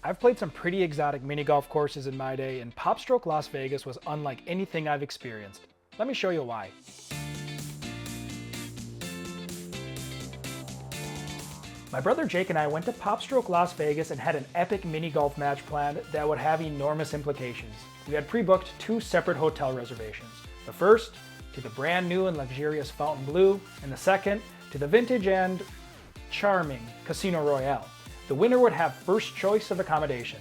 I've played some pretty exotic mini golf courses in my day, and PopStroke Las Vegas was unlike anything I've experienced. Let me show you why. My brother Jake and I went to PopStroke Las Vegas and had an epic mini golf match planned that would have enormous implications. We had pre-booked 2 separate hotel reservations. The first to the brand new and luxurious Fontainebleau, and the second to the vintage and charming Casino Royale. The winner would have first choice of accommodation.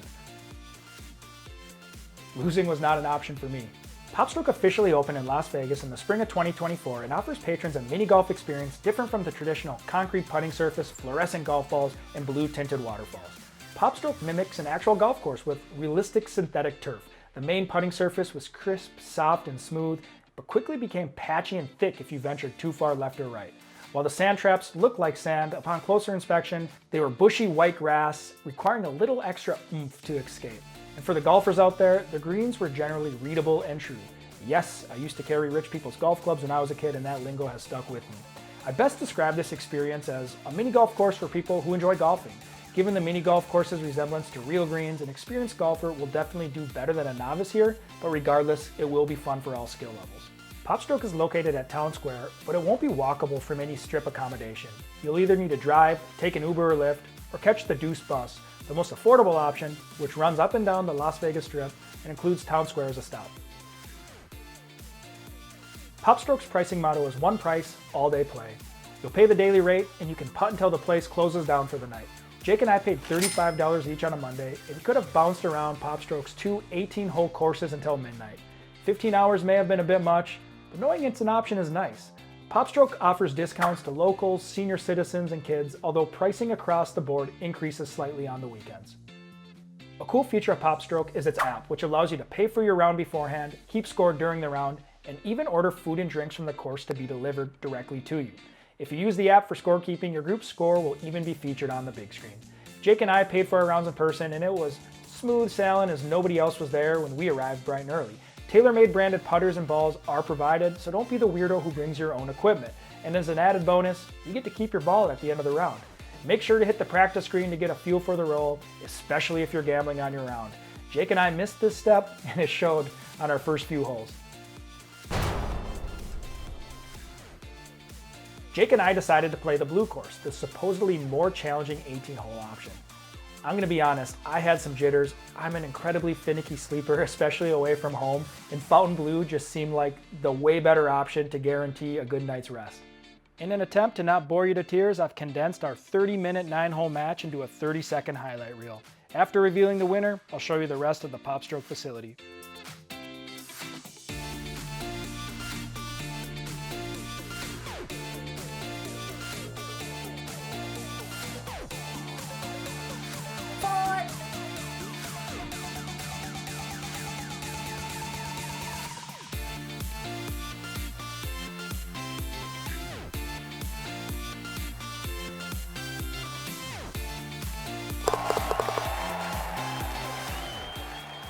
Losing was not an option for me. PopStroke officially opened in Las Vegas in the spring of 2024 and offers patrons a mini golf experience different from the traditional concrete putting surface, fluorescent golf balls, and blue tinted waterfalls. PopStroke mimics an actual golf course with realistic synthetic turf. The main putting surface was crisp, soft, and smooth, but quickly became patchy and thick if you ventured too far left or right. While the sand traps looked like sand, upon closer inspection, they were bushy white grass, requiring a little extra oomph to escape. And for the golfers out there, the greens were generally readable and true. Yes, I used to carry rich people's golf clubs when I was a kid, and that lingo has stuck with me. I best describe this experience as a mini golf course for people who enjoy golfing. Given the mini golf course's resemblance to real greens, an experienced golfer will definitely do better than a novice here, but regardless, it will be fun for all skill levels. PopStroke is located at Town Square, but it won't be walkable from any strip accommodation. You'll either need to drive, take an Uber or Lyft, or catch the Deuce bus, the most affordable option, which runs up and down the Las Vegas Strip and includes Town Square as a stop. PopStroke's pricing motto is one price, all day play. You'll pay the daily rate and you can putt until the place closes down for the night. Jake and I paid $35 each on a Monday and could have bounced around PopStroke's 2 18-hole courses until midnight. 15 hours may have been a bit much, but knowing it's an option is nice. PopStroke offers discounts to locals, senior citizens, and kids, although pricing across the board increases slightly on the weekends. A cool feature of PopStroke is its app, which allows you to pay for your round beforehand, keep score during the round, and even order food and drinks from the course to be delivered directly to you. If you use the app for scorekeeping, your group's score will even be featured on the big screen. Jake and I paid for our rounds in person, and it was smooth sailing as nobody else was there when we arrived bright and early. Tailor-made branded putters and balls are provided, so don't be the weirdo who brings your own equipment. And as an added bonus, you get to keep your ball at the end of the round. Make sure to hit the practice screen to get a feel for the roll, especially if you're gambling on your round. Jake and I missed this step, and it showed on our first few holes. Jake and I decided to play the blue course, the supposedly more challenging 18-hole option. I'm gonna be honest, I had some jitters. I'm an incredibly finicky sleeper, especially away from home, and Fontainebleau just seemed like the way better option to guarantee a good night's rest. In an attempt to not bore you to tears, I've condensed our 30-minute 9-hole match into a 30-second highlight reel. After revealing the winner, I'll show you the rest of the PopStroke facility.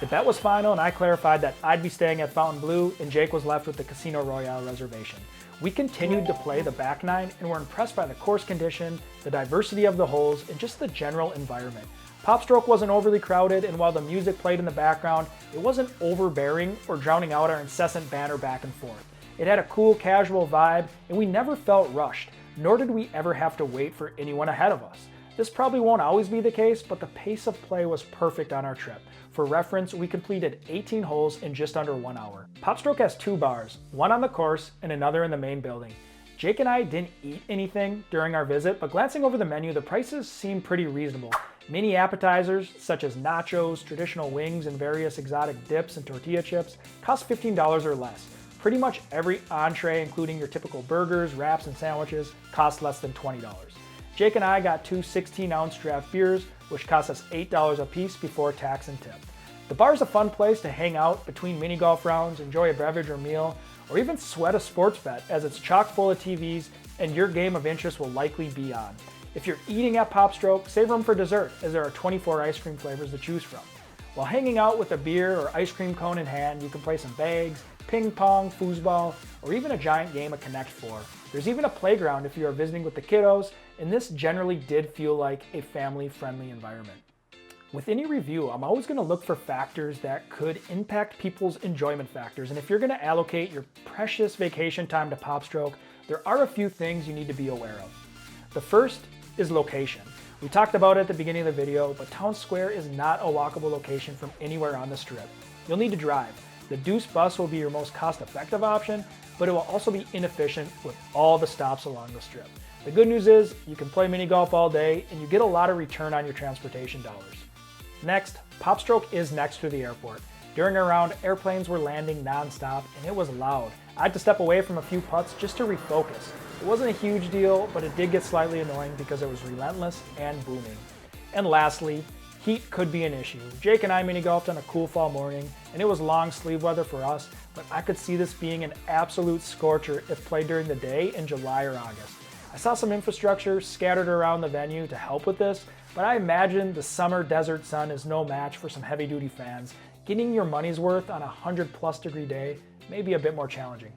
The bet was final and I clarified that I'd be staying at Fontainebleau and Jake was left with the Casino Royale reservation. We continued to play the back nine and were impressed by the course condition, the diversity of the holes, and just the general environment. PopStroke wasn't overly crowded, and while the music played in the background, it wasn't overbearing or drowning out our incessant banter back and forth. It had a cool, casual vibe, and we never felt rushed, nor did we ever have to wait for anyone ahead of us. This probably won't always be the case, but the pace of play was perfect on our trip. For reference, we completed 18 holes in just under 1 hour. PopStroke has 2 bars, one on the course and another in the main building. Jake and I didn't eat anything during our visit, but glancing over the menu, the prices seemed pretty reasonable. Mini appetizers, such as nachos, traditional wings, and various exotic dips and tortilla chips, cost $15 or less. Pretty much every entree, including your typical burgers, wraps, and sandwiches, cost less than $20. Jake and I got 2 16-ounce draft beers, which cost us $8 a piece before tax and tip. The bar is a fun place to hang out between mini golf rounds, enjoy a beverage or meal, or even sweat a sports bet, as it's chock full of TVs and your game of interest will likely be on. If you're eating at PopStroke, save room for dessert, as there are 24 ice cream flavors to choose from. While hanging out with a beer or ice cream cone in hand, you can play some bags, ping pong, foosball, or even a giant game of Connect 4. There's even a playground if you are visiting with the kiddos, and this generally did feel like a family-friendly environment. With any review, I'm always going to look for factors that could impact people's enjoyment factors. And if you're going to allocate your precious vacation time to PopStroke, there are a few things you need to be aware of. The first is location. We talked about it at the beginning of the video, but Town Square is not a walkable location from anywhere on the strip. You'll need to drive. The Deuce bus will be your most cost-effective option, but it will also be inefficient with all the stops along the strip. The good news is you can play mini golf all day and you get a lot of return on your transportation dollars. Next, PopStroke is next to the airport. During our round, airplanes were landing non-stop and it was loud. I had to step away from a few putts just to refocus. It wasn't a huge deal, but it did get slightly annoying because it was relentless and booming. And lastly, heat could be an issue. Jake and I mini golfed on a cool fall morning and it was long sleeve weather for us, but I could see this being an absolute scorcher if played during the day in July or August. I saw some infrastructure scattered around the venue to help with this, but I imagine the summer desert sun is no match for some heavy duty fans. Getting your money's worth on a 100+ degree day may be a bit more challenging.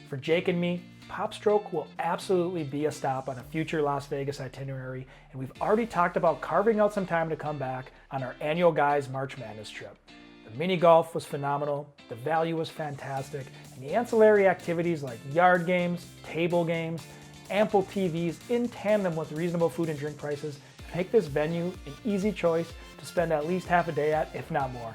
For Jake and me, PopStroke will absolutely be a stop on a future Las Vegas itinerary, and we've already talked about carving out some time to come back on our annual Guys March Madness trip. The mini golf was phenomenal, the value was fantastic, and the ancillary activities like yard games, table games, ample TVs in tandem with reasonable food and drink prices make this venue an easy choice to spend at least half a day at, if not more.